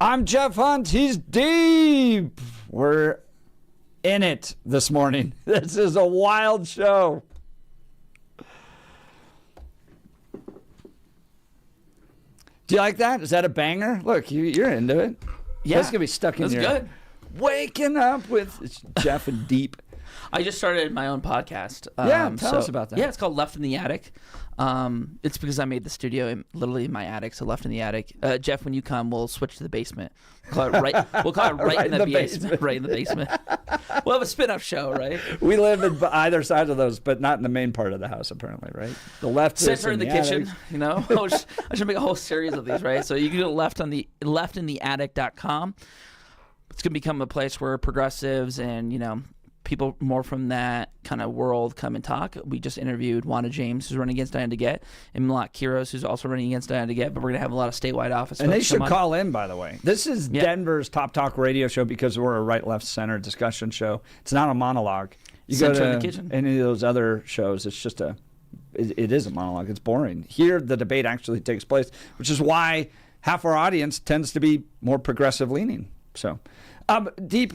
I'm Jeff Hunt. He's deep. We're in it this morning. This is a wild show. Do you like that? Is that a banger? Look, you're into it. Yeah. That's going to be stuck in That's your good. Waking up with Jeff and Deep. I just started my own podcast. Tell us about that. Yeah, it's called Left in the Attic. It's because I made the studio literally in my attic, so Left in the Attic. Jeff, when you come, we'll switch to the basement. We'll call it right in the basement. Right in the basement. We'll have a spin-off show, right? We live in either side of those, but not in the main part of the house, apparently, right? The left center in the kitchen, attic. you know. I should make a whole series of these, right? So you can go leftintheattic.com. It's going to become a place where progressives and, you know, people more from that kind of world come and talk. We just interviewed Wanda James, who's running against Diane DeGette, and Malak Kiros, who's also running against Diane DeGette, but we're going to have a lot of statewide office. And they should call in, by the way. This is Denver's top talk radio show because we're a right, left, center discussion show. It's not a monologue. You Center go in to the kitchen. any of those other shows, it's just it is a monologue. It's boring. Here, the debate actually takes place, which is why half our audience tends to be more progressive leaning. So, Deep,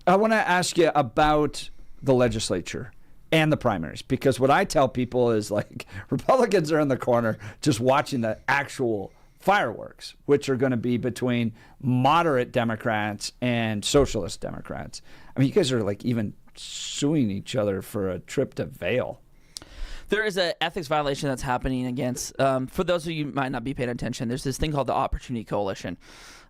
I want to ask you about the legislature and the primaries, because what I tell people is, like, Republicans are in the corner just watching the actual fireworks, which are going to be between moderate Democrats and socialist Democrats. I mean, you guys are like even suing each other for a trip to Vail. There is an ethics violation that's happening against, for those of you who might not be paying attention, there's this thing called the Opportunity Coalition.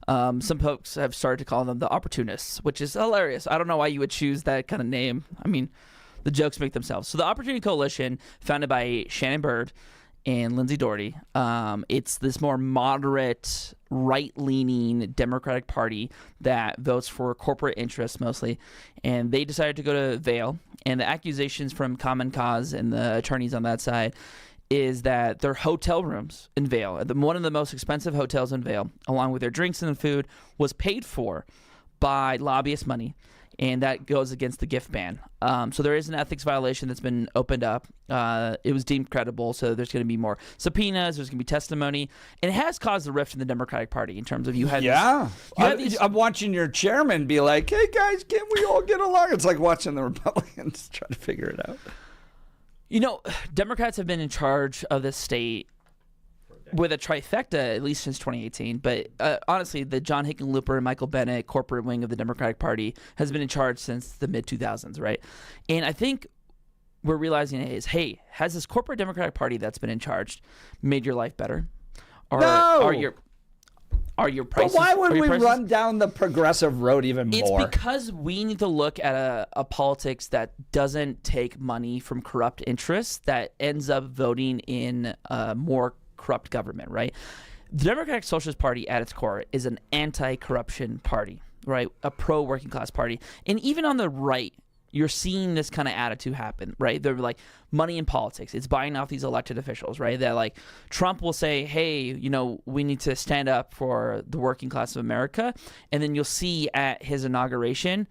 Some folks have started to call them the opportunists, which is hilarious. I don't know why you would choose that kind of name. I mean, the jokes make themselves. So the Opportunity Coalition, founded by Shannon Byrd and Lindsay Doherty, it's this more moderate, right-leaning Democratic Party that votes for corporate interests mostly, and they decided to go to Vail, and the accusations from Common Cause and the attorneys on that side is that their hotel rooms in Vail, one of the most expensive hotels in Vail, along with their drinks and food, was paid for by lobbyist money, and that goes against the gift ban. So there is an ethics violation that's been opened up. It was deemed credible, so there's going to be more subpoenas, there's going to be testimony, and it has caused a rift in the Democratic Party in terms of you had I'm watching your chairman be like, hey guys, can't we all get along? It's like watching the Republicans try to figure it out. You know, Democrats have been in charge of this state with a trifecta at least since 2018. But honestly, the John Hickenlooper and Michael Bennet corporate wing of the Democratic Party has been in charge since the mid-2000s, right? And I think we're realizing is, hey, has this corporate Democratic Party that's been in charge made your life better? Or No! Are your prices? But why would we run down the progressive road even more? It's because we need to look at a politics that doesn't take money from corrupt interests that ends up voting in a more corrupt government, right? The Democratic Socialist Party at its core is an anti-corruption party, right? A pro-working class party. And even on the right, you're seeing this kind of attitude happen, right? They're like, money in politics. It's buying off these elected officials, right? That like Trump will say, hey, you know, we need to stand up for the working class of America. And then you'll see at his inauguration,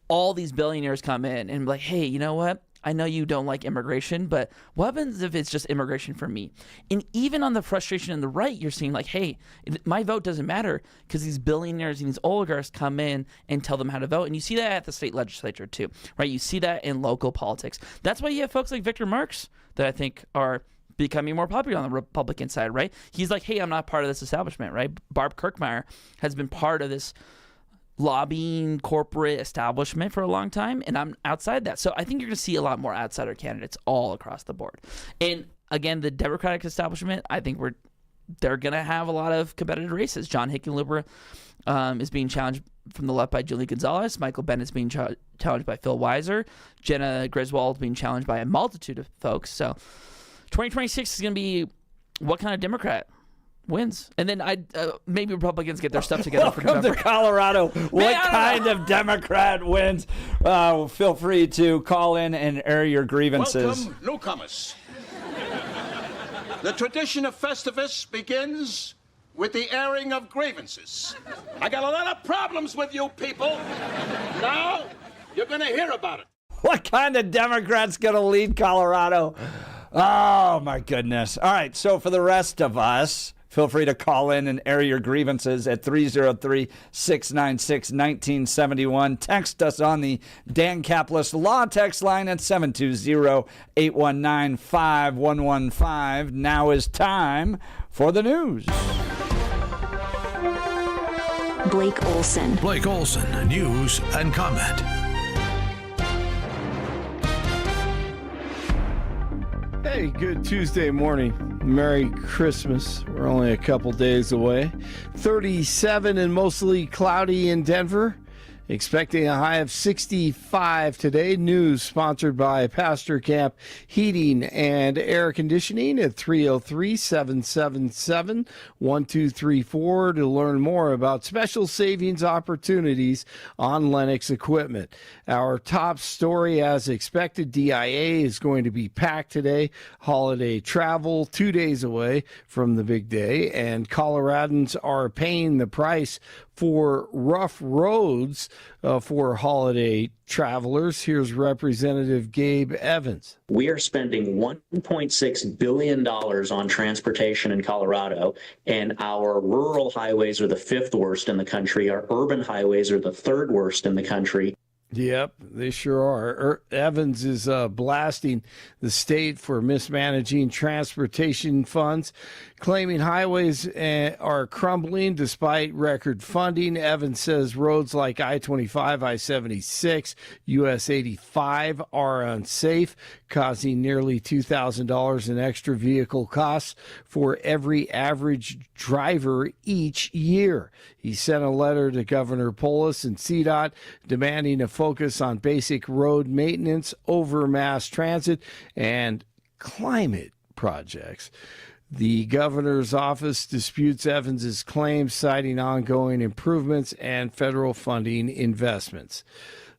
all these billionaires come in and be like, hey, you know what? I know you don't like immigration, but what happens if it's just immigration for me? And even on the frustration on the right, you're seeing like, hey, my vote doesn't matter because these billionaires and these oligarchs come in and tell them how to vote. And you see that at the state legislature too, right? You see that in local politics. That's why you have folks like Victor Marx that I think are becoming more popular on the Republican side, right? He's like, hey, I'm not part of this establishment, right? Barb Kirkmeyer has been part of this lobbying corporate establishment for a long time, and I'm outside that. So I think you're going to see a lot more outsider candidates all across the board. And again, the Democratic establishment, I think they're going to have a lot of competitive races. John Hickenlooper is being challenged from the left by Julie Gonzalez. Michael Bennet is being challenged by Phil Weiser. Jenna Griswold being challenged by a multitude of folks. So 2026 is going to be what kind of Democrat wins, and then maybe Republicans get their stuff together for November. Welcome to Colorado. What kind of Democrat wins? Feel free to call in and air your grievances. Welcome, newcomers. The tradition of Festivus begins with the airing of grievances. I got a lot of problems with you people. Now, you're going to hear about it. What kind of Democrat's going to lead Colorado? Oh, my goodness. All right, so for the rest of us, Feel free to call in and air your grievances at 303-696-1971. Text us on the Dan Caplis Law text line at 720-819-5115. Now is time for the news. Blake Olson. Blake Olson, news and comment. Hey, good Tuesday morning. Merry Christmas. We're only a couple days away. 37 and mostly cloudy in Denver. Expecting a high of 65 today. News sponsored by Pastor Camp Heating and Air Conditioning at 303-777-1234 to learn more about special savings opportunities on Lennox equipment. Our top story, as expected, DIA is going to be packed today. Holiday travel 2 days away from the big day, and Coloradans are paying the price for rough roads for holiday travelers. Here's Representative Gabe Evans. We are spending $1.6 billion on transportation in Colorado, and our rural highways are the fifth worst in the country. Our urban highways are the third worst in the country. Yep, they sure are. Evans is blasting the state for mismanaging transportation funds, claiming highways are crumbling despite record funding. Evans says roads like I-25, I-76, US 85 are unsafe, causing nearly $2,000 in extra vehicle costs for every average driver each year. He sent a letter to Governor Polis and CDOT demanding a focus on basic road maintenance over mass transit and climate projects. The governor's office disputes Evans's claims, citing ongoing improvements and federal funding investments.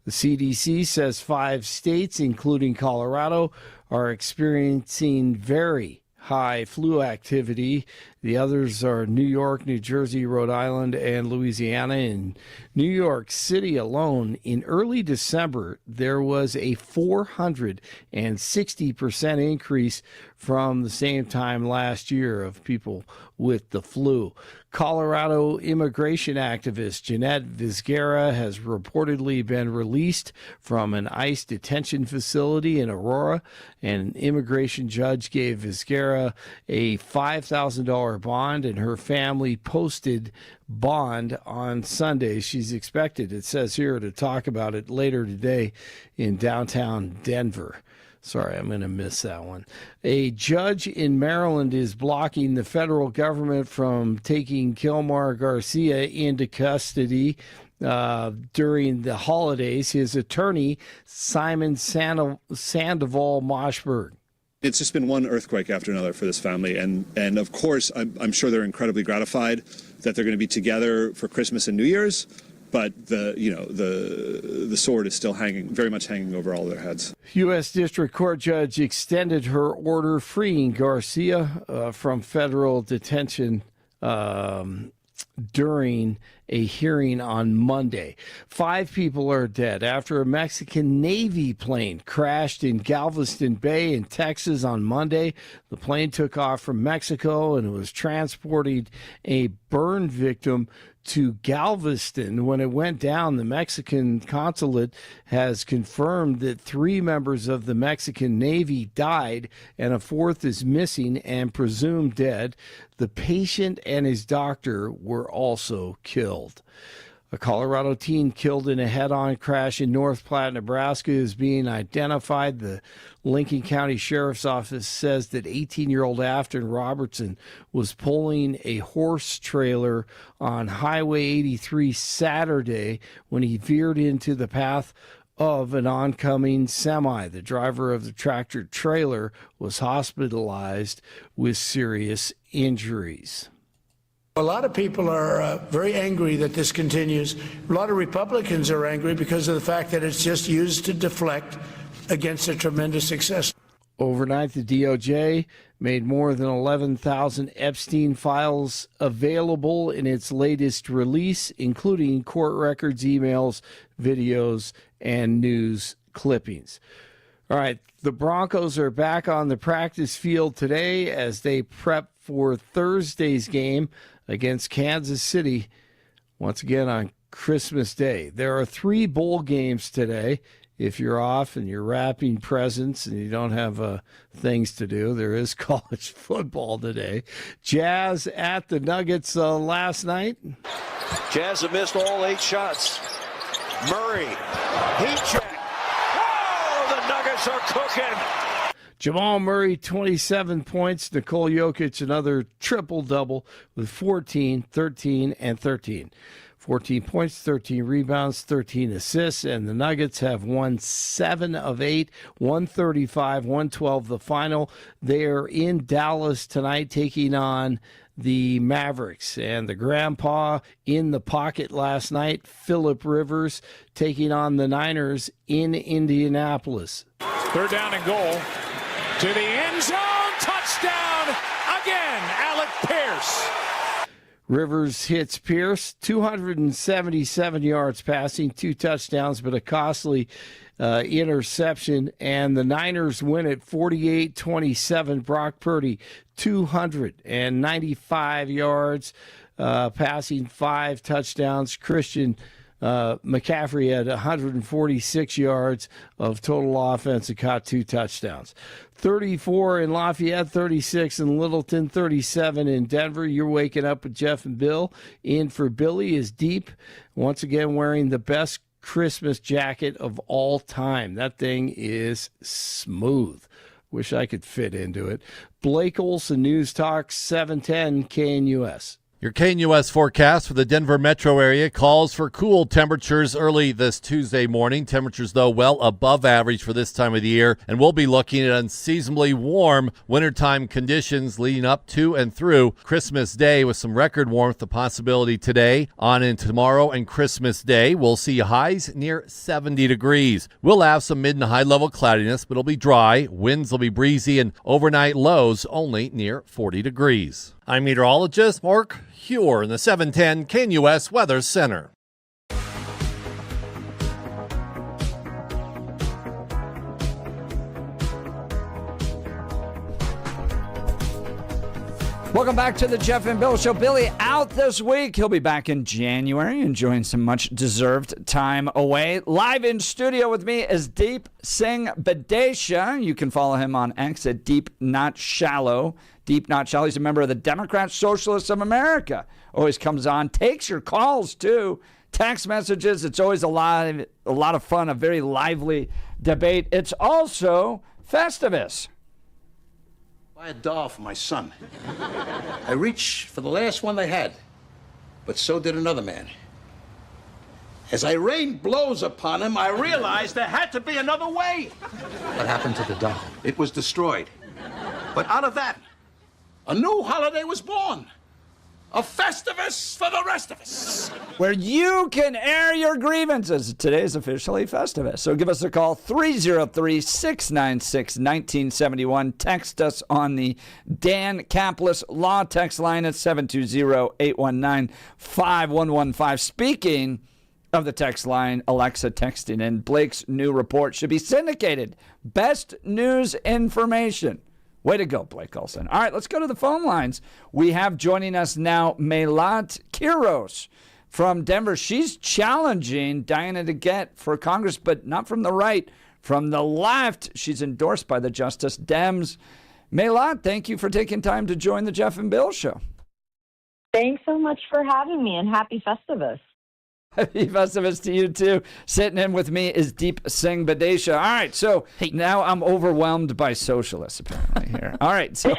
The CDC says 5 states, including Colorado, are experiencing very high flu activity. The others are New York, New Jersey, Rhode Island, and Louisiana. In New York City alone, in early December, there was a 460% increase from the same time last year of people with the flu. Colorado immigration activist Jeanette Vizgara has reportedly been released from an ICE detention facility in Aurora. An immigration judge gave Vizgara a $5,000 bond, and her family posted bond on Sunday. She's expected, it says here, to talk about it later today in downtown Denver. Sorry, I'm going to miss that one. A judge in Maryland is blocking the federal government from taking Kilmar Garcia into custody during the holidays. His attorney, Simon Sandoval Moshberg. It's just been one earthquake after another for this family, and of course, I'm sure they're incredibly gratified that they're going to be together for Christmas and New Year's. But the sword is still very much hanging over all their heads. U.S. District Court judge extended her order freeing Garcia from federal detention during a hearing on Monday. 5 people are dead after a Mexican Navy plane crashed in Galveston Bay in Texas on Monday. The plane took off from Mexico and was transporting a burn victim to Galveston. When it went down, the Mexican consulate has confirmed that 3 members of the Mexican Navy died and a 4th is missing and presumed dead. The patient and his doctor were also killed. A Colorado teen killed in a head-on crash in North Platte, Nebraska is being identified. The Lincoln County Sheriff's Office says that 18-year-old Afton Robertson was pulling a horse trailer on Highway 83 Saturday when he veered into the path of an oncoming semi. The driver of the tractor trailer was hospitalized with serious injuries. A lot of people are very angry that this continues. A lot of Republicans are angry because of the fact that it's just used to deflect against a tremendous success. Overnight, the DOJ made more than 11,000 Epstein files available in its latest release, including court records, emails, videos, and news clippings. All right, the Broncos are back on the practice field today as they prep for Thursday's game against Kansas City, once again on Christmas Day. There are 3 bowl games today. If you're off and you're wrapping presents and you don't have things to do, there is college football today. Jazz at the Nuggets last night. Jazz have missed all 8 shots. Murray, heat check. Oh, the Nuggets are cooking. Jamal Murray, 27 points. Nikola Jokic, another triple-double with 14, 13, and 13. 14 points, 13 rebounds, 13 assists, and the Nuggets have won 7 of 8, 135, 112 the final. They are in Dallas tonight taking on the Mavericks, and the grandpa in the pocket last night, Phillip Rivers, taking on the Niners in Indianapolis. 3rd down and goal to the end zone, touchdown again, Alec Pierce. Rivers hits Pierce, 277 yards passing, 2 touchdowns, but a costly interception. And the Niners win it 48-27. Brock Purdy, 295 yards passing, 5 touchdowns. Christian McCaffrey had 146 yards of total offense and caught 2 touchdowns. 34 in Lafayette, 36 in Littleton, 37 in Denver. You're waking up with Jeff and Bill. In for Billy is Deep, once again wearing the best Christmas jacket of all time. That thing is smooth. Wish I could fit into it. Blake Olson, News Talk 710 KNUS. Your KNUS forecast for the Denver metro area calls for cool temperatures early this Tuesday morning. Temperatures, though, well above average for this time of the year, and we'll be looking at unseasonably warm wintertime conditions leading up to and through Christmas Day with some record warmth. The possibility today, on into tomorrow, and Christmas Day. We'll see highs near 70 degrees. We'll have some mid and high level cloudiness, but it'll be dry. Winds will be breezy, and overnight lows only near 40 degrees. I'm meteorologist Mark Huer in the 710 KNUS Weather Center. Welcome back to the Jeff and Bill Show. Billy out this week. He'll be back in January, enjoying some much-deserved time away. Live in studio with me is Deep Singh Badesha. You can follow him on X at Deep Not Shallow. Deep Not Shallow. He's a member of the Democrat Socialists of America. Always comes on, takes your calls too. Text messages. It's always a lot of fun, a very lively debate. It's also Festivus. Buy a doll for my son. I reached for the last one they had, but so did another man. As I rained blows upon him, I realized there had to be another way. What happened to the doll? It was destroyed. But out of that, a new holiday was born. A Festivus for the rest of us. Where you can air your grievances. Today is officially Festivus. So give us a call, 303-696-1971. Text us on the Dan Caplis Law text line at 720-819-5115. Speaking of the text line, Alexa texting in, Blake's new report should be syndicated. Best news information. Way to go, Blake Olson. All right, let's go to the phone lines. We have joining us now Melat Kiros from Denver. She's challenging Diana DeGette for Congress, but not from the right, from the left. She's endorsed by the Justice Dems. Melat, thank you for taking time to join the Jeff and Bill Show. Thanks so much for having me, and happy Festivus. Happy Festivus to you, too. Sitting in with me is Deep Singh Badesha. All right, so now I'm overwhelmed by socialists, apparently, here. All right, so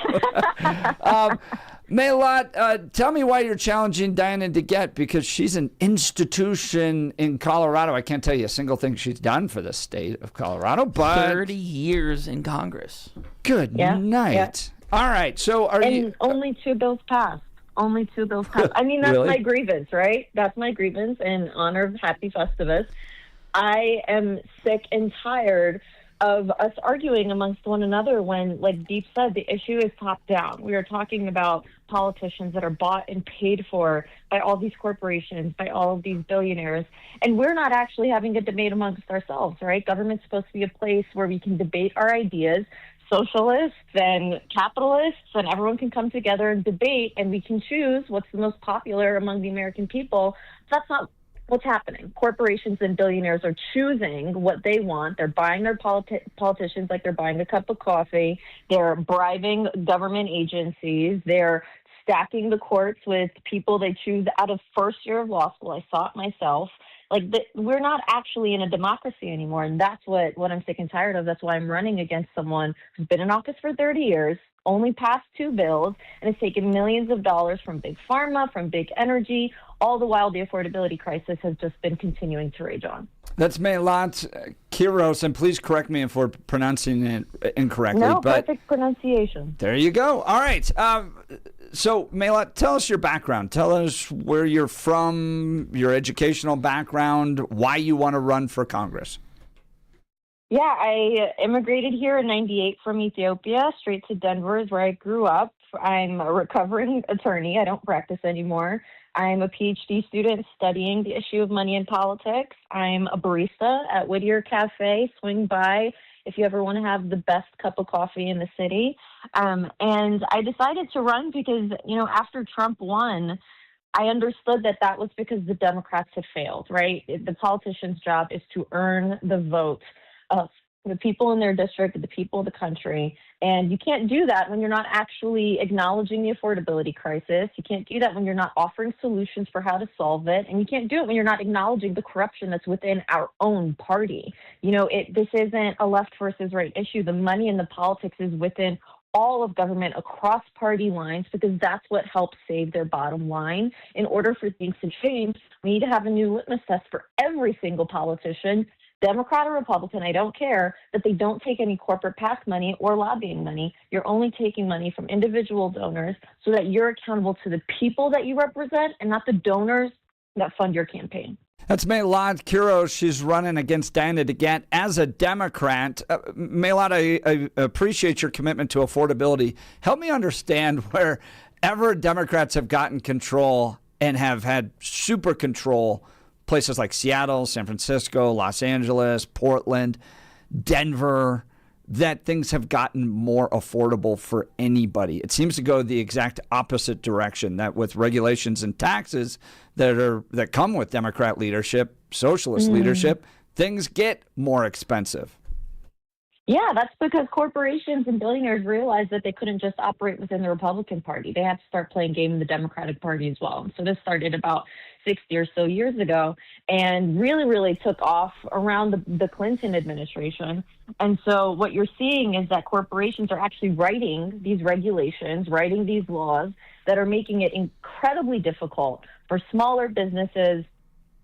Melat, tell me why you're challenging Diana DeGette, because she's an institution in Colorado. I can't tell you a single thing she's done for the state of Colorado, but 30 years in Congress. Good night. Yeah. All right, so only 2 bills passed. Only 2 bills passed. I mean, that's really? My grievance, right? That's my grievance in honor of Happy Festivus. I am sick and tired of us arguing amongst one another when, like Deep said, the issue is top down. We are talking about politicians that are bought and paid for by all these corporations, by all of these billionaires, and we're not actually having a debate amongst ourselves, right? Government's supposed to be a place where we can debate our ideas, socialists and capitalists, and everyone can come together and debate, and we can choose what's the most popular among the American people. That's not what's happening. Corporations and billionaires are choosing what they want. They're buying their politicians like they're buying a cup of coffee. They're bribing government agencies. They're stacking the courts with people they choose out of first year of law school. I saw it myself. We're not actually in a democracy anymore, and that's what I'm sick and tired of. That's why I'm running against someone who's been in office for 30 years, only passed 2 bills, and has taken millions of dollars from big pharma, from big energy, all the while the affordability crisis has just been continuing to rage on. That's Melat Kiros, and please correct me if we're pronouncing it incorrectly. No, but perfect pronunciation. There you go. All right. So, Melat, tell us your background. Tell us where you're from, your educational background, why you want to run for Congress. Yeah, I immigrated here in '98 from Ethiopia. Straight to Denver is where I grew up. I'm a recovering attorney. I don't practice anymore. I'm a PhD student studying the issue of money in politics. I'm a barista at Whittier Cafe. Swing by if you ever want to have the best cup of coffee in the city. And I decided to run because, after Trump won, I understood that was because the Democrats had failed, right? The politician's job is to earn the vote of the people in their district, the people of the country. And you can't do that when you're not actually acknowledging the affordability crisis. You can't do that when you're not offering solutions for how to solve it. And you can't do it when you're not acknowledging the corruption that's within our own party. This isn't a left versus right issue. The money in the politics is within all of government across party lines because that's what helps save their bottom line. In order for things to change, we need to have a new litmus test for every single politician, Democrat or Republican, I don't care, that they don't take any corporate PAC money or lobbying money. You're only taking money from individual donors so that you're accountable to the people that you represent and not the donors that fund your campaign. That's Melat Kiros. She's running against Diana DeGette as a Democrat. Melat, I appreciate your commitment to affordability. Help me understand wherever Democrats have gotten control and have had super control, places like Seattle, San Francisco, Los Angeles, Portland, Denver, that things have gotten more affordable for anybody. It seems to go the exact opposite direction, that with regulations and taxes that come with Democrat leadership, socialist leadership, things get more expensive. Yeah, that's because corporations and billionaires realized that they couldn't just operate within the Republican Party. They had to start playing game in the Democratic Party as well. So this started about 60 or so years ago and really, really took off around the Clinton administration. And so what you're seeing is that corporations are actually writing these regulations, writing these laws that are making it incredibly difficult for smaller businesses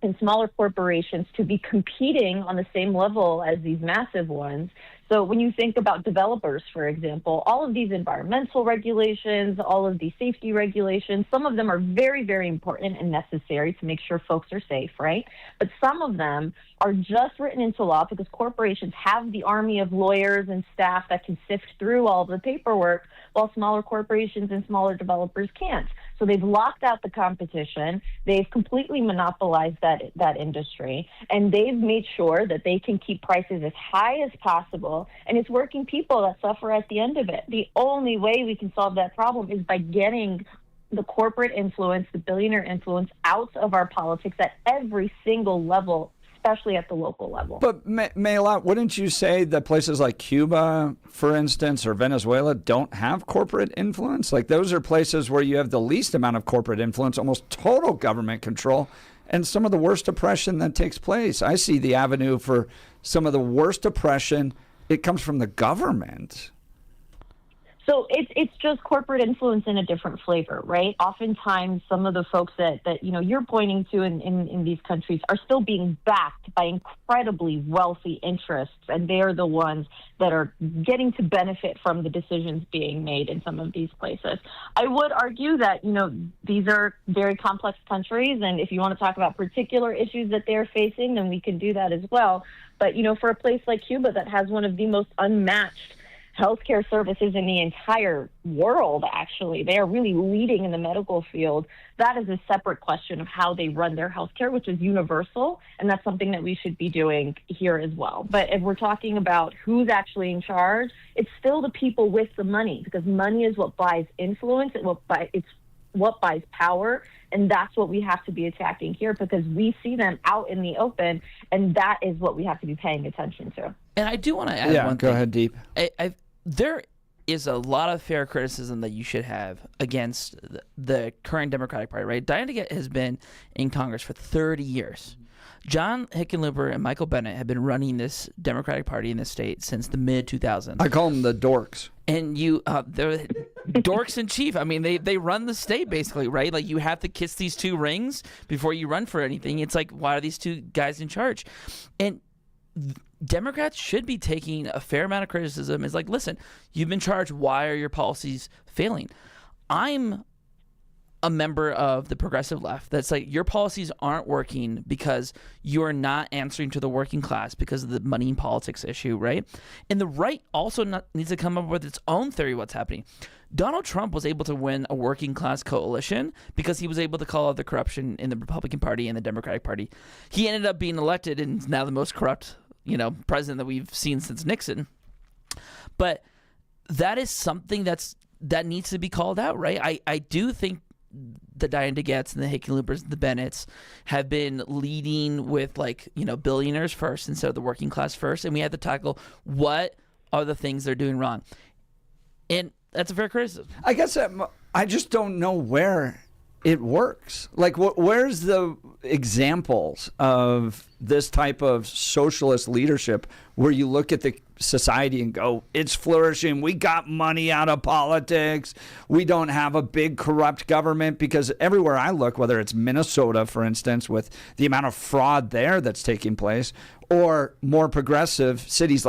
and smaller corporations to be competing on the same level as these massive ones. So when you think about developers, for example, all of these environmental regulations, all of these safety regulations, some of them are very, very important and necessary to make sure folks are safe, right? But some of them are just written into law because corporations have the army of lawyers and staff that can sift through all the paperwork, while smaller corporations and smaller developers can't. So they've locked out the competition. They've completely monopolized that industry, and they've made sure that they can keep prices as high as possible. And it's working people that suffer at the end of it. The only way we can solve that problem is by getting the corporate influence, the billionaire influence out of our politics at every single level, especially at the local level. But, Melat, wouldn't you say that places like Cuba, for instance, or Venezuela don't have corporate influence? Like, those are places where you have the least amount of corporate influence, almost total government control, and some of the worst oppression that takes place. I see the avenue for some of the worst oppression. It comes from the government. So it's just corporate influence in a different flavor, right? Oftentimes, some of the folks that you're pointing to in these countries are still being backed by incredibly wealthy interests, and they are the ones that are getting to benefit from the decisions being made in some of these places. I would argue that these are very complex countries, and if you want to talk about particular issues that they're facing, then we can do that as well. But for a place like Cuba that has one of the most unmatched healthcare services in the entire world, actually. They are really leading in the medical field. That is a separate question of how they run their healthcare, which is universal, and that's something that we should be doing here as well. But if we're talking about who's actually in charge, it's still the people with the money, because money is what buys influence, it's what buys power, and that's what we have to be attacking here, because we see them out in the open, and that is what we have to be paying attention to. And I do want to add one thing. Go ahead, Deep. There is a lot of fair criticism that you should have against the current Democratic Party, right? Diana Gett has been in Congress for 30 years. John Hickenlooper and Michael Bennet have been running this Democratic Party in the state since the mid-2000s. I call them the dorks. And they're dorks in chief. I mean, they run the state basically, right? Like, you have to kiss these two rings before you run for anything. It's like, why are these two guys in charge? And Democrats should be taking a fair amount of criticism. It's like, listen, you've been charged. Why are your policies failing? I'm a member of the progressive left that's like, your policies aren't working because you're not answering to the working class because of the money and politics issue, right? And the right also needs to come up with its own theory of what's happening. Donald Trump was able to win a working class coalition because he was able to call out the corruption in the Republican Party and the Democratic Party. He ended up being elected and is now the most corrupt president that we've seen since Nixon. But that is something that needs to be called out, right? I do think the Diana Getts and the Hickenloopers and the Bennetts have been leading with billionaires first instead of the working class first, and we have to tackle what are the things they're doing wrong. And that's a fair criticism. I guess I just don't know where it works. Like, where's the examples of this type of socialist leadership where you look at the society and go, it's flourishing. We got money out of politics. We don't have a big corrupt government, because everywhere I look, whether it's Minnesota, for instance, with the amount of fraud there that's taking place, or more progressive cities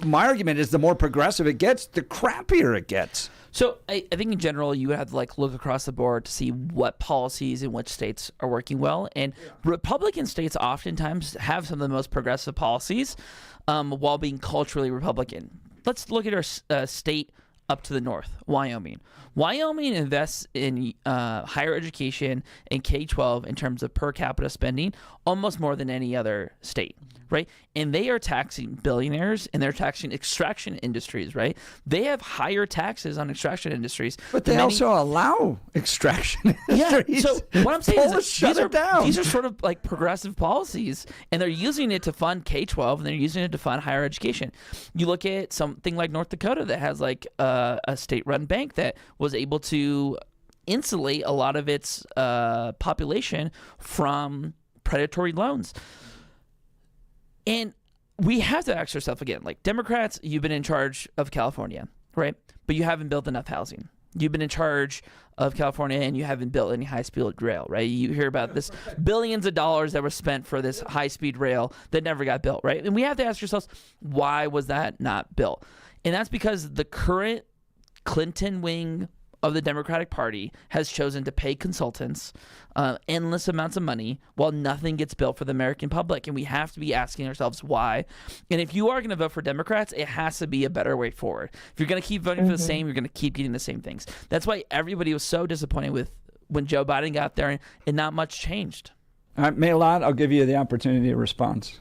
my argument is the more progressive it gets, the crappier it gets. So I think in general, you have to look across the board to see what policies in which states are working well. And Republican states oftentimes have some of the most progressive policies while being culturally Republican. Let's look at our state up to the north, Wyoming. Wyoming invests in higher education and K-12 in terms of per capita spending almost more than any other state, right? And they are taxing billionaires, and they're taxing extraction industries, right? They have higher taxes on extraction industries. But they also allow extraction industries. Yeah, so what I'm saying is that these are sort of like progressive policies, and they're using it to fund K-12, and they're using it to fund higher education. You look at something like North Dakota that has a state-run bank that was able to insulate a lot of its population from predatory loans. And we have to ask ourselves again, Democrats, you've been in charge of California, right? But you haven't built enough housing. You've been in charge of California and you haven't built any high-speed rail, right? You hear about this billions of dollars that were spent for this high-speed rail that never got built, right? And we have to ask ourselves, why was that not built? And that's because the current Clinton wing of the Democratic Party has chosen to pay consultants endless amounts of money while nothing gets built for the American public. And we have to be asking ourselves why. And if you are going to vote for Democrats, it has to be a better way forward. If you're going to keep voting for the same, you're going to keep getting the same things. That's why everybody was so disappointed with when Joe Biden got there and not much changed. All right, Maylon, I'll give you the opportunity to respond.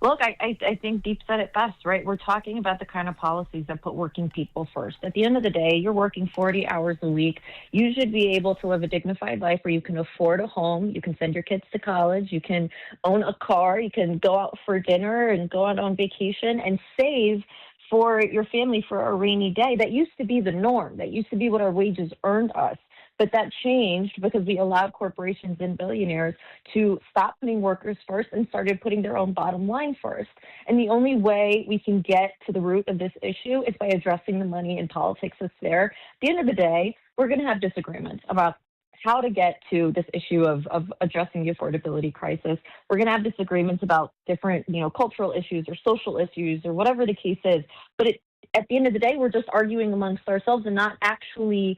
Look, I think Deep said it best, right? We're talking about the kind of policies that put working people first. At the end of the day, you're working 40 hours a week. You should be able to live a dignified life where you can afford a home, you can send your kids to college, you can own a car, you can go out for dinner and go out on vacation and save for your family for a rainy day. That used to be the norm. That used to be what our wages earned us. But that changed because we allowed corporations and billionaires to stop putting workers first and started putting their own bottom line first. And the only way we can get to the root of this issue is by addressing the money in politics that's there. At the end of the day, we're going to have disagreements about how to get to this issue of addressing the affordability crisis. We're going to have disagreements about different, cultural issues or social issues or whatever the case is. But at the end of the day, we're just arguing amongst ourselves and not actually,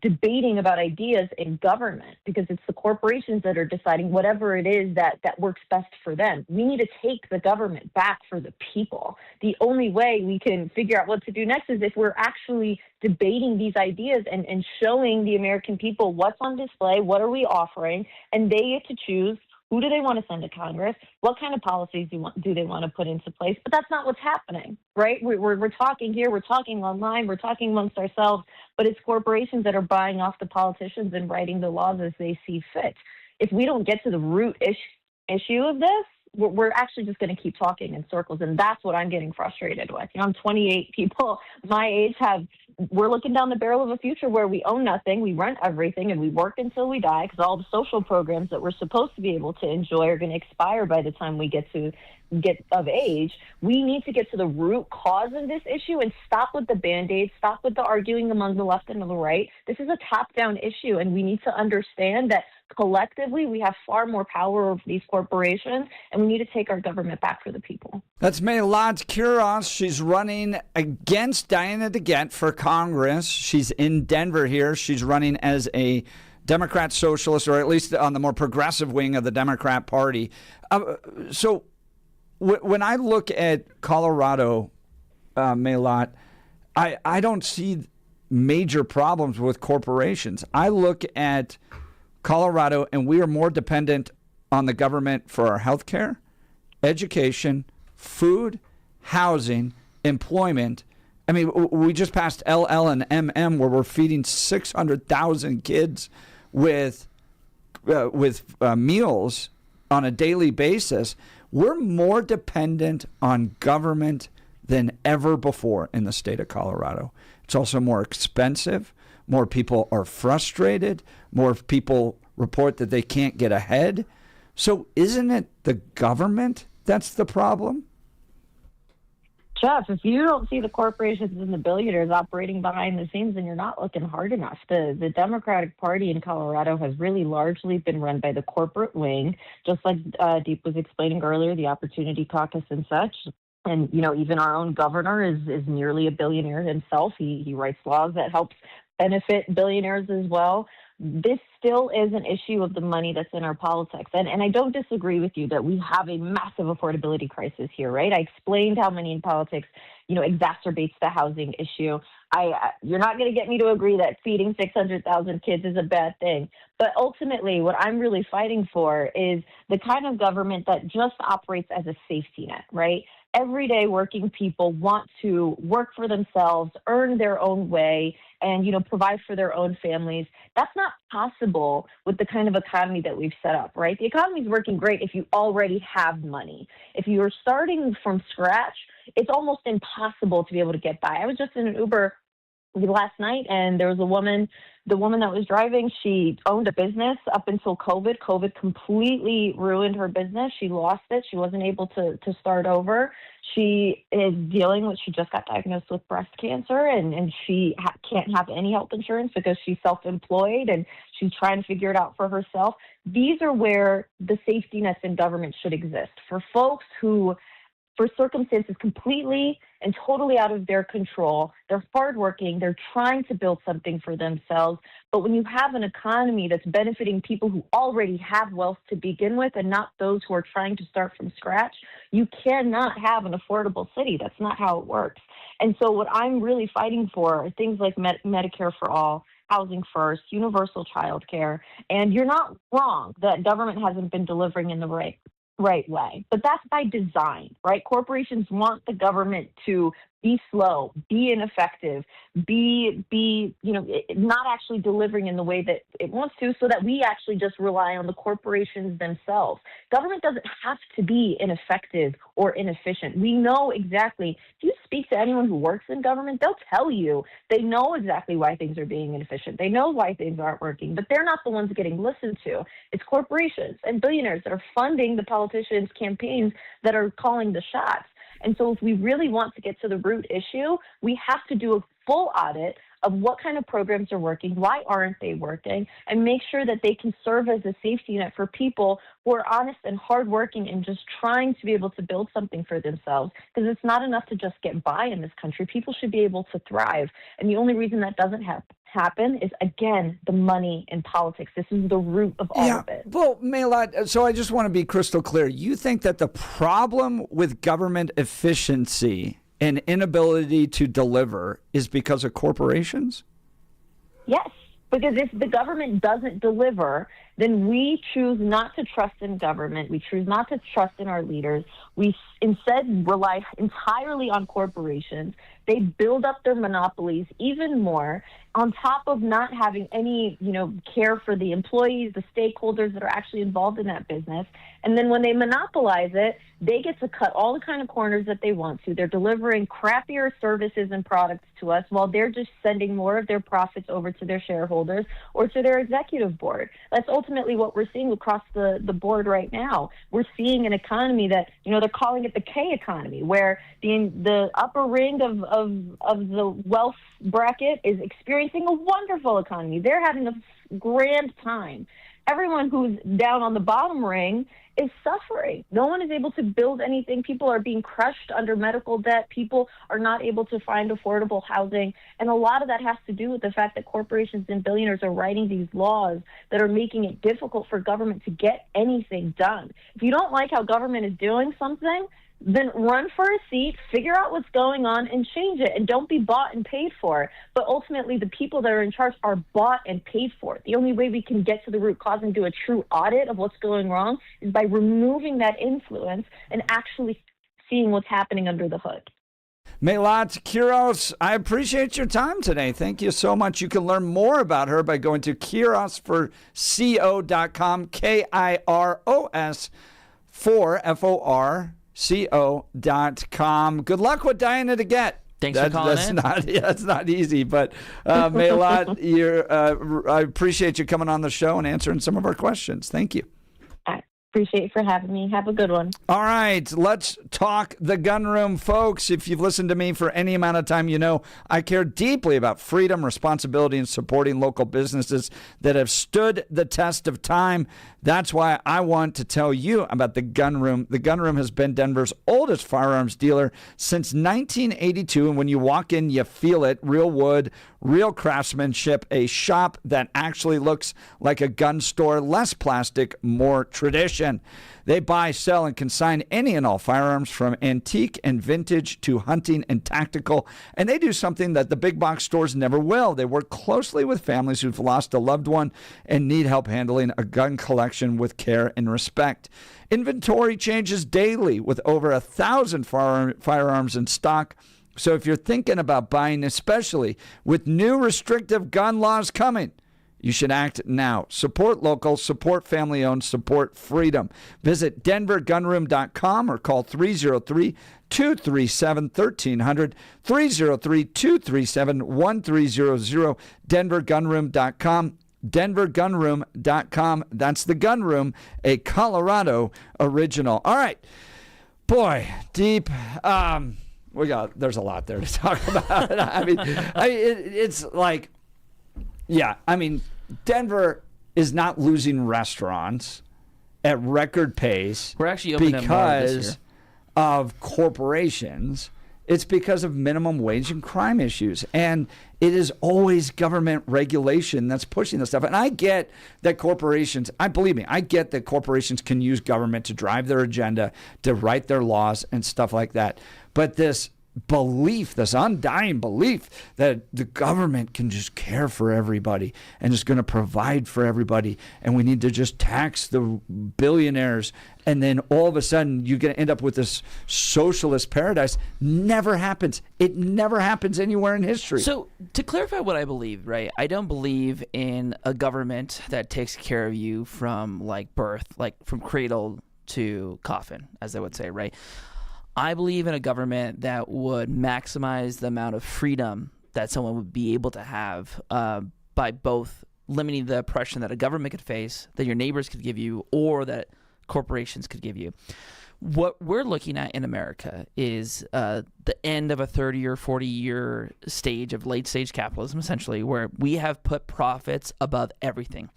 debating about ideas in government, because it's the corporations that are deciding whatever it is that works best for them. We need to take the government back for the people. The only way we can figure out what to do next is if we're actually debating these ideas and showing the American people what's on display, what are we offering, and they get to choose who do they want to send to Congress, what kind of policies do they want to put into place. But that's not what's happening, right? We're talking here, we're talking online, we're talking amongst ourselves, but it's corporations that are buying off the politicians and writing the laws as they see fit. If we don't get to the root issue of this, we're actually just going to keep talking in circles, and that's what I'm getting frustrated with. I'm 28. People my age we're looking down the barrel of a future where we own nothing, we rent everything, and we work until we die, because all the social programs that we're supposed to be able to enjoy are going to expire by the time we get of age. We need to get to the root cause of this issue and stop with the Band-Aids, stop with the arguing among the left and the right. This is a top-down issue, and we need to understand that collectively we have far more power over these corporations, and we need to take our government back for the people. That's Meilad Kuros. She's running against Diana DeGette for Congress. She's in Denver here. She's running as a Democrat socialist, or at least on the more progressive wing of the Democrat Party. So when I look at Colorado, Meilad, I don't see major problems with corporations. I look at Colorado, and we are more dependent on the government for our health care, education, food, housing, employment. I mean, we just passed LL and MM, where we're feeding 600,000 kids with meals on a daily basis. We're more dependent on government than ever before in the state of Colorado. It's also more expensive. More people are frustrated. More people report that they can't get ahead. So isn't it the government that's the problem? Jeff, if you don't see the corporations and the billionaires operating behind the scenes, then you're not looking hard enough. The Democratic Party in Colorado has really largely been run by the corporate wing, just like Deep was explaining earlier, the Opportunity Caucus and such. And, even our own governor is nearly a billionaire himself. He writes laws that helps benefit billionaires as well. This still is an issue of the money that's in our politics. And I don't disagree with you that we have a massive affordability crisis here, right? I explained how money in politics, exacerbates the housing issue. You're not going to get me to agree that feeding 600,000 kids is a bad thing. But ultimately, what I'm really fighting for is the kind of government that just operates as a safety net, right? Everyday working people want to work for themselves, earn their own way, and provide for their own families. That's not possible with the kind of economy that we've set up, right? The economy is working great if you already have money. If you are starting from scratch, it's almost impossible to be able to get by. I was just in an Uber last night, and there was a woman. The woman that was driving, she owned a business up until COVID. COVID completely ruined her business. She lost it. She wasn't able to start over. She is she just got diagnosed with breast cancer, and she can't have any health insurance because she's self-employed, and she's trying to figure it out for herself. These are where the safety nets in government should exist for folks who, for circumstances completely and totally out of their control. They're hardworking. They're trying to build something for themselves. But when you have an economy that's benefiting people who already have wealth to begin with and not those who are trying to start from scratch, you cannot have an affordable city. That's not how it works. And so what I'm really fighting for are things like Medicare for all, housing first, universal child care. And you're not wrong that government hasn't been delivering in the right way. But that's by design, right? Corporations want the government to be slow, be ineffective, be not actually delivering in the way that it wants to, so that we actually just rely on the corporations themselves. Government doesn't have to be ineffective or inefficient. We know exactly. If you speak to anyone who works in government, they'll tell you they know exactly why things are being inefficient. They know why things aren't working, but they're not the ones getting listened to. It's corporations and billionaires that are funding the politicians' campaigns that are calling the shots. And so if we really want to get to the root issue, we have to do a full audit of what kind of programs are working, why aren't they working, and make sure that they can serve as a safety net for people who are honest and hardworking and just trying to be able to build something for themselves. Because it's not enough to just get by in this country. People should be able to thrive. And the only reason that doesn't happen is, again, the money in politics. This is the root of all of it. Well, Maylot, so I just want to be crystal clear. You think that the problem with government efficiency and inability to deliver is because of corporations? Yes, because if the government doesn't deliver, then we choose not to trust in government. We choose not to trust in our leaders. We instead rely entirely on corporations. They build up their monopolies even more, on top of not having any, care for the employees, the stakeholders that are actually involved in that business. And then when they monopolize it, they get to cut all the kind of corners that they want to. They're delivering crappier services and products to us while they're just sending more of their profits over to their shareholders or to their executive board. That's ultimately what we're seeing across the board right now. We're seeing an economy that, they're calling it the K economy, where the upper ring of the wealth bracket is experiencing a wonderful economy. They're having a grand time. Everyone who's down on the bottom ring is suffering. No one is able to build anything. People are being crushed under medical debt. People are not able to find affordable housing. And a lot of that has to do with the fact that corporations and billionaires are writing these laws that are making it difficult for government to get anything done. If you don't like how government is doing something, then run for a seat, figure out what's going on, and change it. And don't be bought and paid for. But ultimately, the people that are in charge are bought and paid for. The only way we can get to the root cause and do a true audit of what's going wrong is by removing that influence and actually seeing what's happening under the hood. Maylot Quiros, I appreciate your time today. Thank you so much. You can learn more about her by going to quirosforco.com, KIROS for FORCO.com. Good luck with Diana to get. Thanks for calling in. That's not easy, but Maylot, I appreciate you coming on the show and answering some of our questions. Thank you. I appreciate you for having me. Have a good one. All right, let's talk the gun room, folks. If you've listened to me for any amount of time, you know I care deeply about freedom, responsibility, and supporting local businesses that have stood the test of time. That's why I want to tell you about the Gun Room. The Gun Room has been Denver's oldest firearms dealer since 1982, and when you walk in, you feel it. Real wood, real craftsmanship, a shop that actually looks like a gun store, less plastic, more tradition. They buy, sell, and consign any and all firearms from antique and vintage to hunting and tactical. And they do something that the big box stores never will. They work closely with families who've lost a loved one and need help handling a gun collection with care and respect. Inventory changes daily with over 1,000 firearms in stock. So if you're thinking about buying, especially with new restrictive gun laws coming, you should act now. Support local, support family-owned, support freedom. Visit denvergunroom.com or call 303-237-1300, 303-237-1300, denvergunroom.com, denvergunroom.com. That's the Gun Room, a Colorado original. All right. Boy, deep. There's a lot there to talk about. It's like, yeah, Denver is not losing restaurants at record pace. We're actually opening more this year. Because of corporations. It's because of minimum wage and crime issues. And it is always government regulation that's pushing this stuff. And I get that corporations, I get that corporations can use government to drive their agenda, to write their laws and stuff like that. But this belief, this undying belief that the government can just care for everybody and is going to provide for everybody, and we need to just tax the billionaires, and then all of a sudden you're going to end up with this socialist paradise. Never happens. It never happens anywhere in history. So to clarify what I believe, right? I don't believe in a government that takes care of you from like birth, like from cradle to coffin, as they would say, right? I believe in a government that would maximize the amount of freedom that someone would be able to have by both limiting the oppression that a government could face, that your neighbors could give you, or that corporations could give you. What we're looking at in America is the end of a 30 or 40-year stage of late-stage capitalism, essentially, where we have put profits above everything.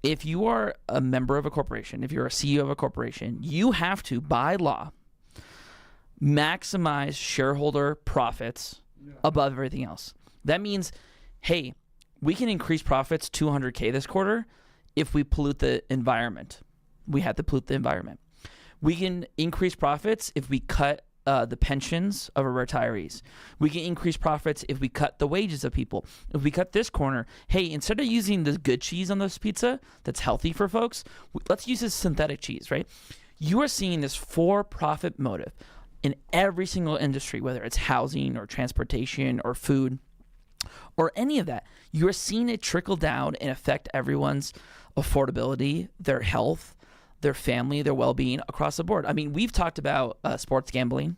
If you are a member of a corporation, if you're a CEO of a corporation, you have to, by law, maximize shareholder profits above everything else. That means, hey, we can increase profits $200K this quarter if we pollute the environment. We have to pollute the environment. We can increase profits if we cut the pensions of our retirees. We can increase profits if we cut the wages of people. If we cut this corner, hey, instead of using the good cheese on this pizza that's healthy for folks, let's use this synthetic cheese, right? You are seeing this for-profit motive in every single industry, whether it's housing or transportation or food or any of that. You're seeing it trickle down and affect everyone's affordability, their health, their family, their well-being across the board. I mean, we've talked about sports gambling,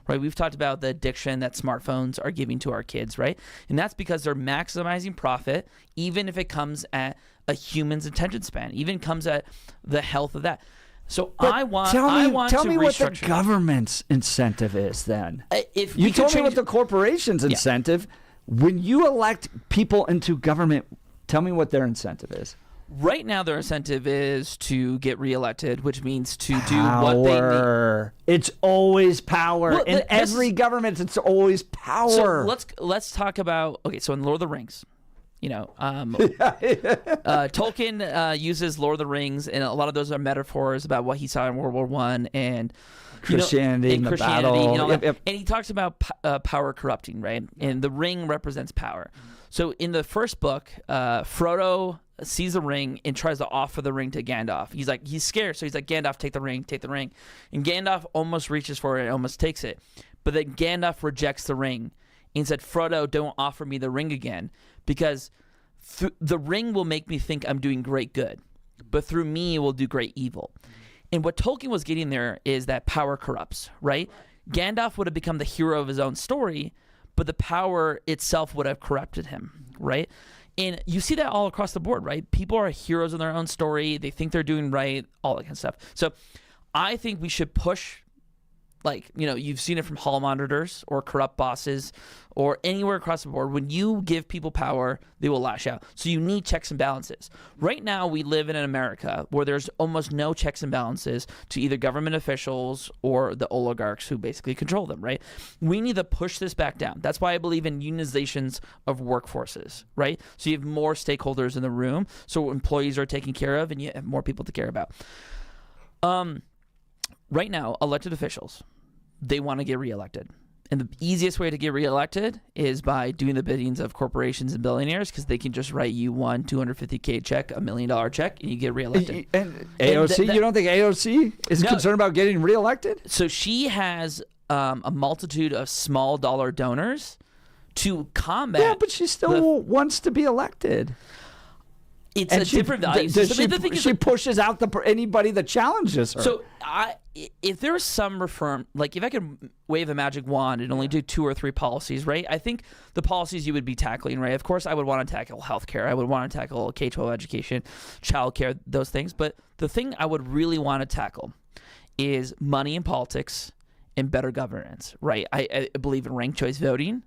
right? We've talked about the addiction that smartphones are giving to our kids, right? And that's because they're maximizing profit, even if it comes at a human's attention span, even comes at the health of that. So but I want tell to me what the restructure. government's incentive is then. If you we told could me what change- the corporation's incentive. When you elect people into government, tell me what their incentive is. Right now, their incentive is to get reelected, which means to do what they need. It's always power. Well, in every government, it's always power. So let's talk about, okay, so in Lord of the Rings, you know, Tolkien uses Lord of the Rings, and a lot of those are metaphors about what he saw in World War I and Christianity, and the Christianity, battle. you know, and he talks about power corrupting, right? And the ring represents power. So in the first book, Frodo sees a ring and tries to offer the ring to Gandalf. He's scared, so he's like, Gandalf, take the ring. And Gandalf almost reaches for it, almost takes it. But then Gandalf rejects the ring and said, Frodo, don't offer me the ring again, because the ring will make me think I'm doing great good, but through me it will do great evil. And what Tolkien was getting there is that power corrupts, right? Gandalf would have become the hero of his own story, but the power itself would have corrupted him, right? And you see that all across the board, right? People are heroes in their own story. They think they're doing right, all that kind of stuff. So I think we should push, like, you know, you've seen it from hall monitors or corrupt bosses or anywhere across the board. When you give people power, they will lash out. So you need checks and balances. Right now, we live in an America where there's almost no checks and balances to either government officials or the oligarchs who basically control them, right? We need to push this back down. That's why I believe in unionizations of workforces, right? So you have more stakeholders in the room, so employees are taken care of, and you have more people to care about. Right now, elected officials, they want to get reelected. And the easiest way to get reelected is by doing the biddings of corporations and billionaires, because they can just write you one $250K check, $1 million check, and you get reelected. And AOC, you don't think AOC is concerned about getting reelected? So she has a multitude of small dollar donors to combat. Yeah, but she still wants to be elected. It's a different value. She pushes out anybody that challenges her. So if there was some reform, like if I could wave a magic wand and only do 2 or 3 policies, right? I think the policies you would be tackling, right? Of course, I would want to tackle healthcare. I would want to tackle K-12 education, childcare, those things. But the thing I would really want to tackle is money in politics and better governance, right? I believe in ranked choice voting.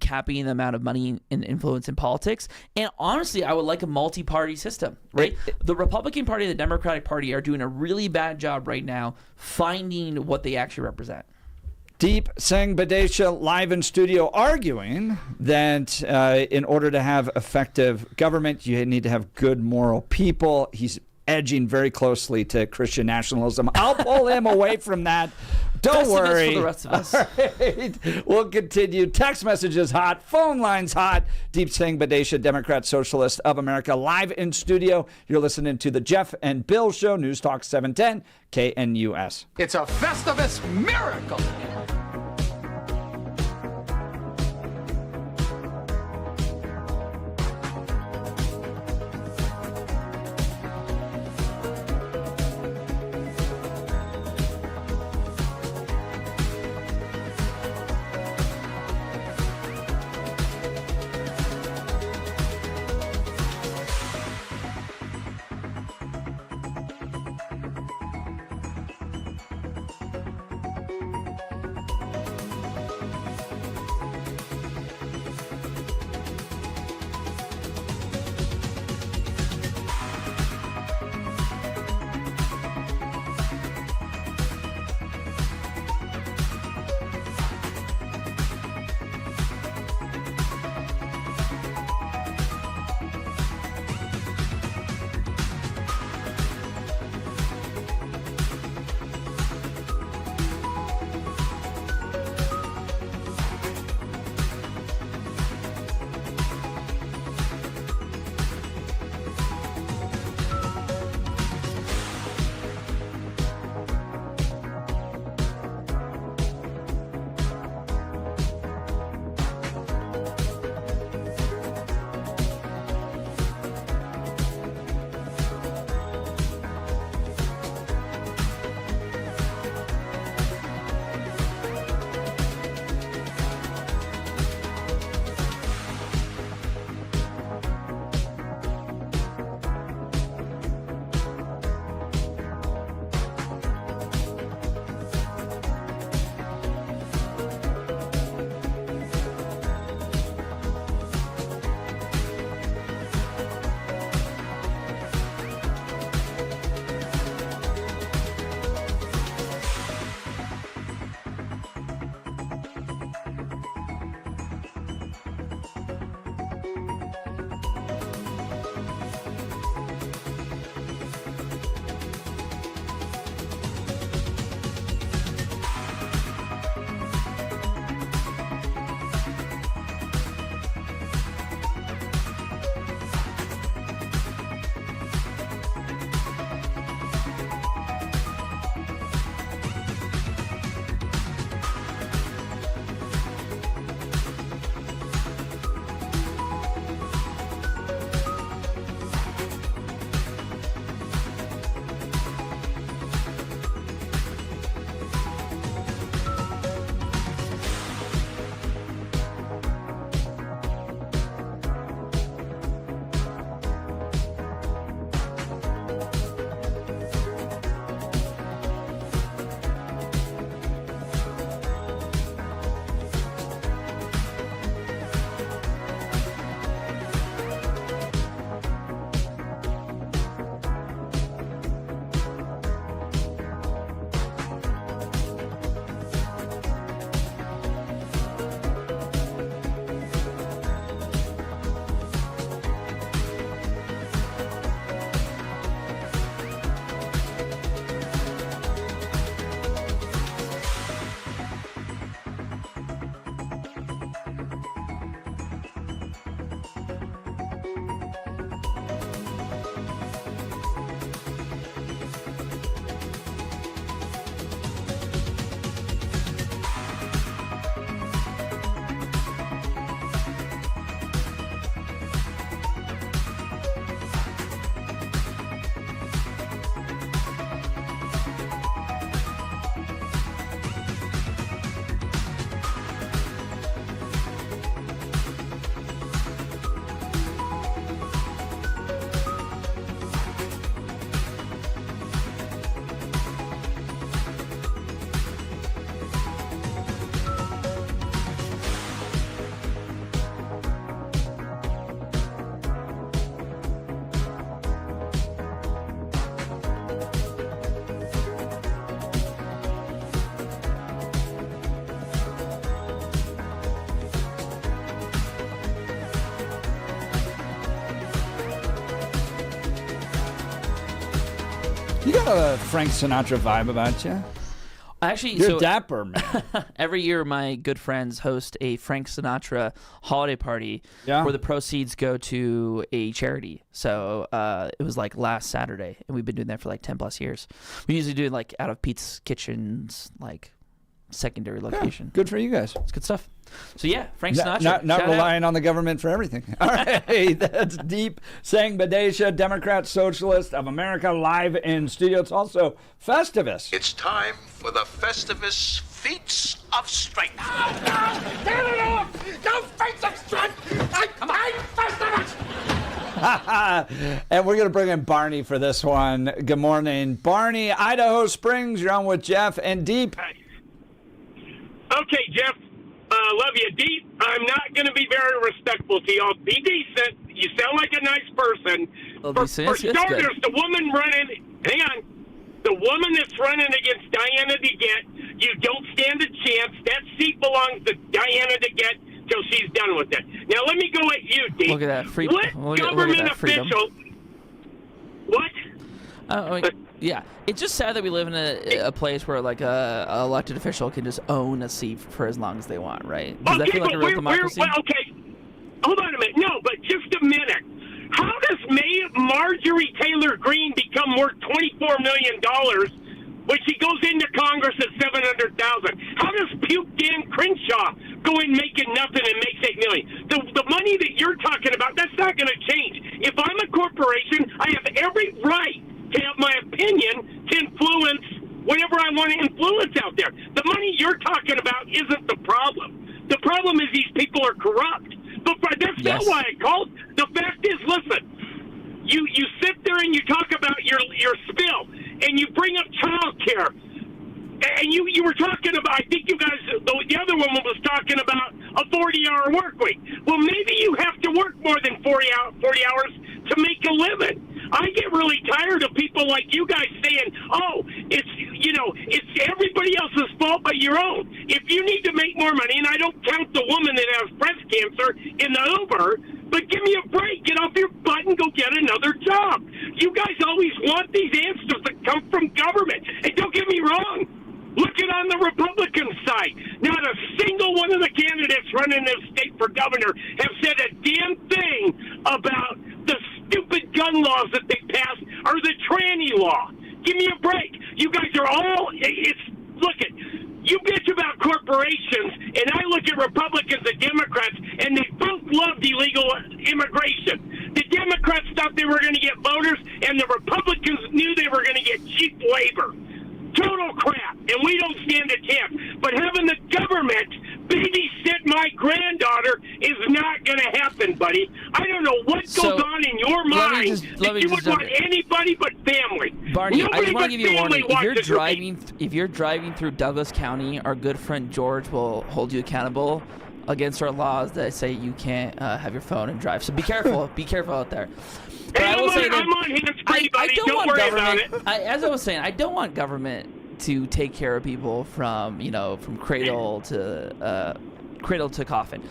Capping the amount of money and influence in politics. And honestly, I would like a multi-party system, right? The Republican Party and the Democratic Party are doing a really bad job right now finding what they actually represent. Deep Singh Badesha live in studio arguing that in order to have effective government, you need to have good moral people. He's edging very closely to Christian nationalism. I'll pull him away from that Don't Festivus worry. for the rest of us. All right. We'll continue. Text messages hot. Phone lines hot. Deep Singh Badesha, Democrat Socialist of America, live in studio. You're listening to the Jeff and Bill Show, News Talk 710 KNUS. It's a Festivus miracle. You got a Frank Sinatra vibe about you. You're dapper, man. Every year, my good friends host a Frank Sinatra holiday party where the proceeds go to a charity. So it was like last Saturday, and we've been doing that for like 10 plus years. We usually do it like out of Pete's Kitchen's like secondary location. Good for you guys. It's good stuff. So yeah, Frank Sinatra. Not relying on the government for everything. All right, that's Deep Sang Badesha, Democrat Socialist of America, live in studio. It's also Festivus. It's time for the Festivus Feats of Strength. No feats of strength! I'm Festivus! And we're going to bring in Barney for this one. Good morning. Barney, Idaho Springs, you're on with Jeff and Deep. Okay, Jeff. Love you, Deep. I'm not going to be very respectful to y'all. Be decent. You sound like a nice person. For starters, the woman running... Hang on. The woman that's running against Diana DeGette, you don't stand a chance. That seat belongs to Diana DeGette till she's done with it. Now, let me go at you, Deep. Look at that freedom. What government official... What? Yeah, it's just sad that we live in a place where like a elected official can just own a seat for as long as they want, right? Does that feel like a real democracy? Okay, hold on a minute. No, but just a minute. How does Marjorie Taylor Greene become worth $24 million when she goes into Congress at $700,000? How does Puke Dan Crenshaw go in making nothing and makes $8 million? The money that you're talking about, that's not going to change. If I'm a corporation, I have every right to have my opinion to influence whatever I want to influence out there. The money you're talking about isn't the problem. The problem is these people are corrupt. But that's not why I called. The fact is, listen, you sit there and you talk about your spill, and you bring up child care. And you were talking about, I think you guys, the other woman was talking about a 40-hour work week. Well, maybe you have to work more than 40 hours to make a living. I get really tired of people like you guys saying, oh, it's everybody else's fault but your own. If you need to make more money, and I don't count the woman that has breast cancer in the Uber, but give me a break. Get off your butt and go get another job. You guys always want these answers that come from government. And don't get me wrong. Look at on the Republican side. Not a single one of the candidates running this state for governor have said a damn thing about the stupid gun laws that they passed or the tranny law. Give me a break. You guys are all, look at, you bitch about corporations, and I look at Republicans and Democrats, and they both loved illegal immigration. The Democrats thought they were going to get voters, and the Republicans knew they were going to get cheap labor. Total crap, and we don't stand a chance. But having the government babysit my granddaughter is not going to happen, buddy. I don't know what goes on in your mind that you would want anybody but family. Barney, Nobody I just want to give you a warning. If you're driving through Douglas County, our good friend George will hold you accountable against our laws that say you can't have your phone and drive. So be careful. Be careful out there. But I'm on hands-free, buddy. Don't worry about it. As I was saying, I don't want government to take care of people from cradle to coffin.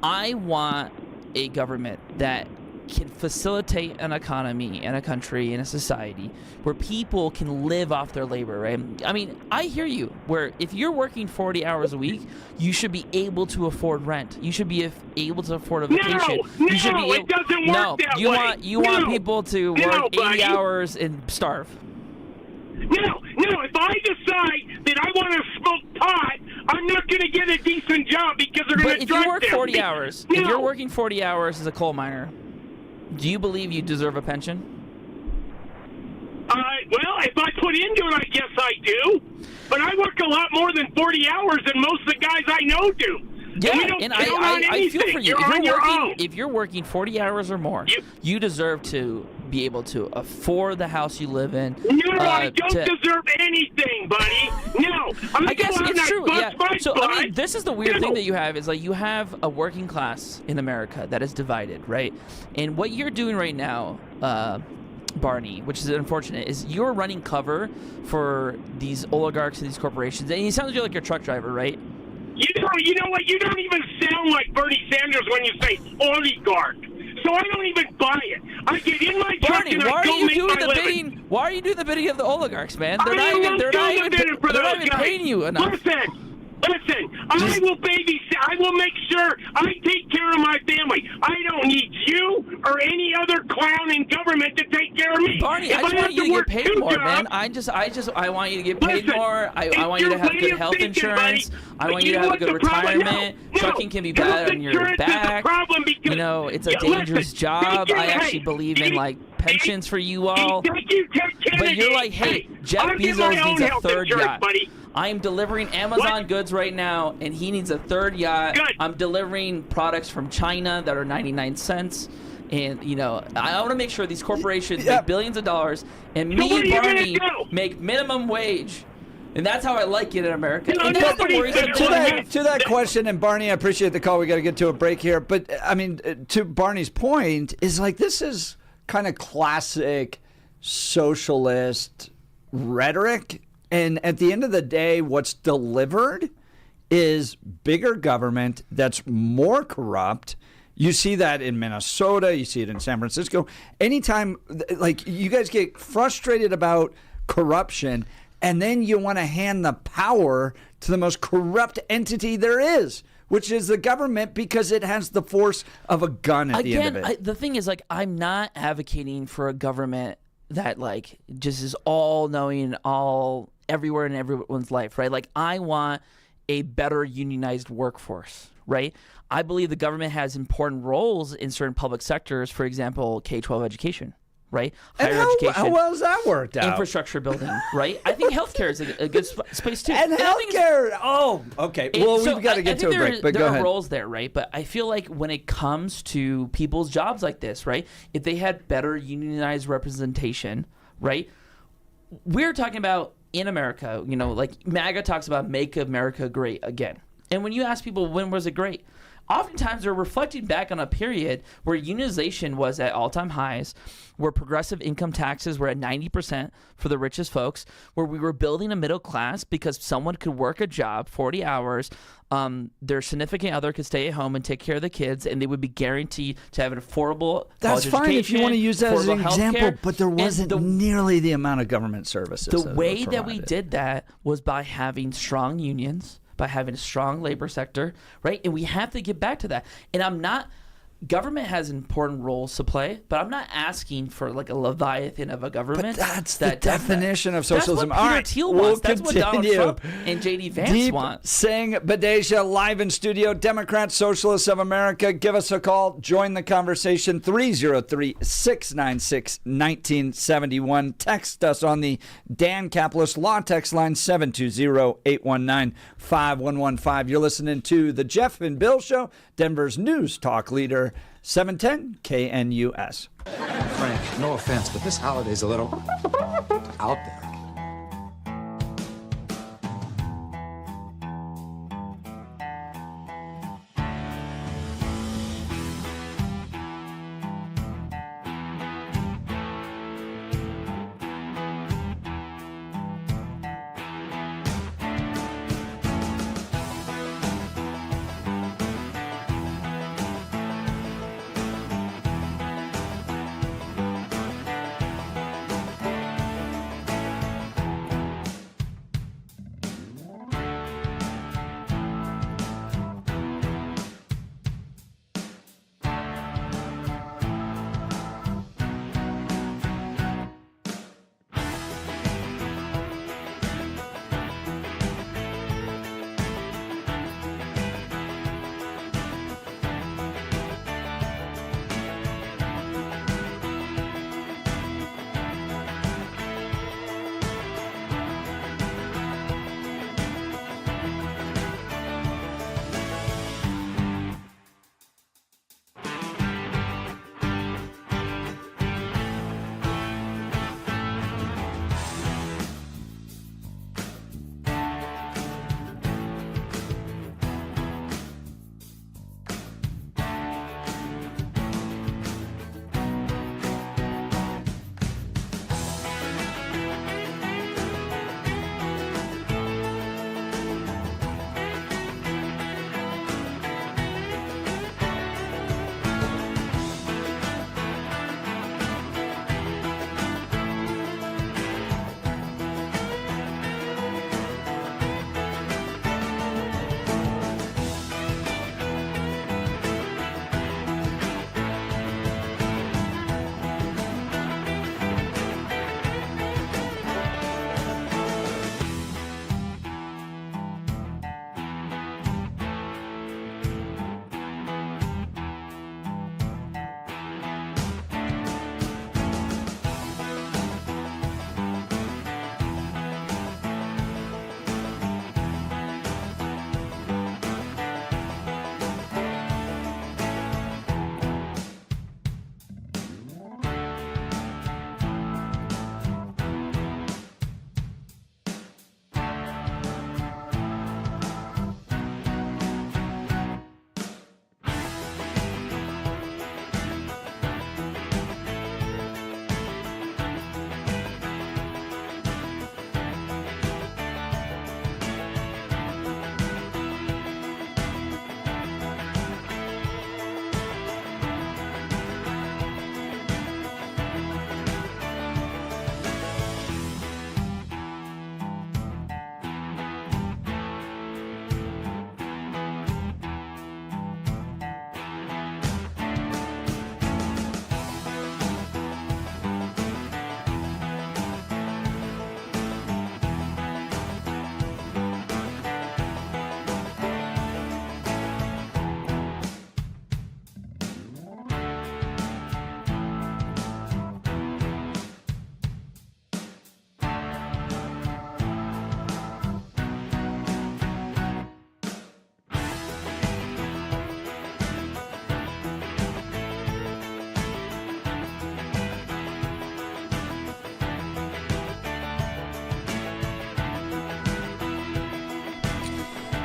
I want a government that can facilitate an economy and a country and a society where people can live off their labor, right? I mean, I hear you, where if you're working 40 hours a week, you should be able to afford rent. You should be able to afford a vacation. It doesn't work that way. You want people to work 80 hours and starve. No, if I decide that I want to smoke pot, I'm not going to get a decent job because they're going to drug But if you work 40 hours, No. if you're working 40 hours as a coal miner, do you believe you deserve a pension? Well, if I put into it, I guess I do. But I work a lot more than 40 hours than most of the guys I know do. Yeah, and I feel for you. If If you're working 40 hours or more, you deserve to be able to afford the house you live in. No, I don't deserve anything, buddy. No. I guess it's true. Yeah. So I mean, this is the weird thing that you have is like you have a working class in America that is divided, right? And what you're doing right now, Barney, which is unfortunate, is you're running cover for these oligarchs and these corporations. And it sounds like you're a truck driver, right? You know what? You don't even sound like Bernie Sanders when you say oligarch. So I don't even buy it. I get in my truck Barney, and I go make my living. Why are you doing the bidding of the oligarchs, man? They're not even for They're those not even guys. paying you enough. Listen, I will babysit. I will make sure I take care of my family. I don't need you or any other clown in government to take care of me. Barney, If I just want you to get paid more, man. I want you to get paid more. I want you to have good health insurance. I want you to have a good retirement. Trucking can be bad on your back. You know, it's a dangerous job. I actually believe in like pensions for you all. But you're like, hey, Jeff Bezos needs a third yacht. I am delivering Amazon goods right now, and he needs a third yacht. I'm delivering products from China that are 99 cents. And, you know, I want to make sure these corporations make billions of dollars, and me and Barney make minimum wage. And that's how I like it in America. And that's the worrisome to that question, and Barney, I appreciate the call. We got to get to a break here. But, I mean, to Barney's point, is like this is kind of classic socialist rhetoric. And at the end of the day, what's delivered is bigger government that's more corrupt. You see that in Minnesota. You see it in San Francisco. Anytime, like, you guys get frustrated about corruption, and then you want to hand the power to the most corrupt entity there is, which is the government, because it has the force of a gun at the end of it. The thing is, like, I'm not advocating for a government that, like, just is all-knowing, all everywhere in everyone's life, right? Like, I want a better unionized workforce, right? I believe the government has important roles in certain public sectors, for example, K-12 education, right? Higher education. How well has that worked out? Infrastructure building, right? I think healthcare is a good space too. And healthcare, okay. Well, we've got to get to a break, but go ahead. There are roles there, right? But I feel like when it comes to people's jobs like this, right? If they had better unionized representation, right? We're talking about in America, you know, like MAGA talks about make America great again. And when you ask people, when was it great? Oftentimes they're reflecting back on a period where unionization was at all-time highs, where progressive income taxes were at 90% for the richest folks, where we were building a middle class because someone could work a job 40 hours, their significant other could stay at home and take care of the kids, and they would be guaranteed to have an affordable That's college fine education, if you want to use that as an example, but there wasn't the nearly the amount of government services. The way that we did that was by having strong unions, by having a strong labor sector, right? And we have to get back to that. And government has important roles to play, but I'm not asking for like a leviathan of a government. But that's the definition of socialism. That's what Peter Thiel wants. That's what Donald continue. Trump and J.D. Vance want. Singh Badesha live in studio. Democrats, Socialists of America. Give us a call. Join the conversation. 303-696-1971. Text us on the Dan Capitalist Law text line 720-819-5115. You're listening to the Jeff and Bill Show, Denver's news talk leader. 710 KNUS. Frank, no offense, but this holiday's a little out there.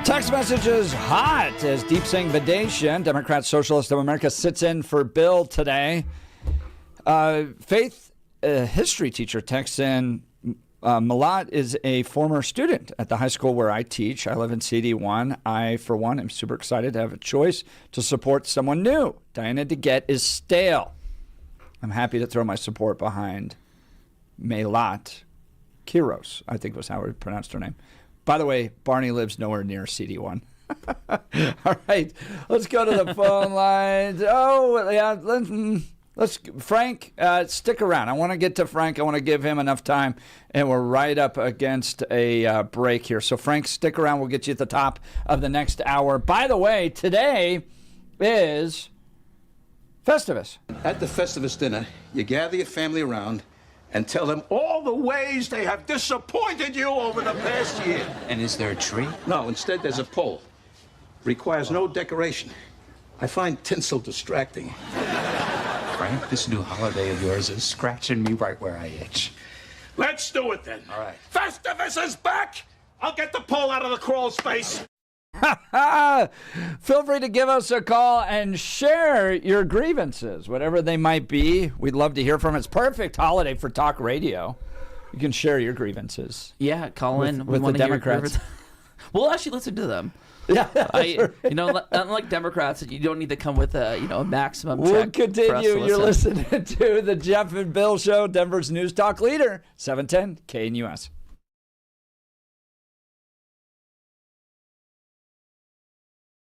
Text messages hot as Deep Sing Vidation, Democrat Socialist of America, sits in for Bill today. Faith, history teacher, texts in, Malat is a former student at the high school where I teach. I live in CD1. I, for one, am super excited to have a choice to support someone new. Diana DeGette is stale. I'm happy to throw my support behind Malat Kiros, I think was how we pronounced her name. By the way, Barney lives nowhere near CD1. All right, let's go to the phone lines. Oh, yeah, let's Frank, stick around. I want to get to Frank. I want to give him enough time, and we're right up against a break here. So, Frank, stick around. We'll get you at the top of the next hour. By the way, today is Festivus. At the Festivus dinner, you gather your family around and tell them all the ways they have disappointed you over the past year. And is there a tree? No, instead there's a pole. Requires no decoration. I find tinsel distracting. Frank, this new holiday of yours is scratching me right where I itch. Let's do it then. All right. Festivus is back! I'll get the pole out of the crawl space. Feel free to give us a call and share your grievances, whatever they might be. We'd love to hear from it. It's perfect holiday for talk radio. You can share your grievances. Yeah, call in. With the Democrats. We'll actually listen to them. Yeah, unlike Democrats, you don't need to come with a maximum. We'll check continue. for us to You're listen. listening to the Jeff and Bill Show, Denver's news talk leader, 710 KNUS.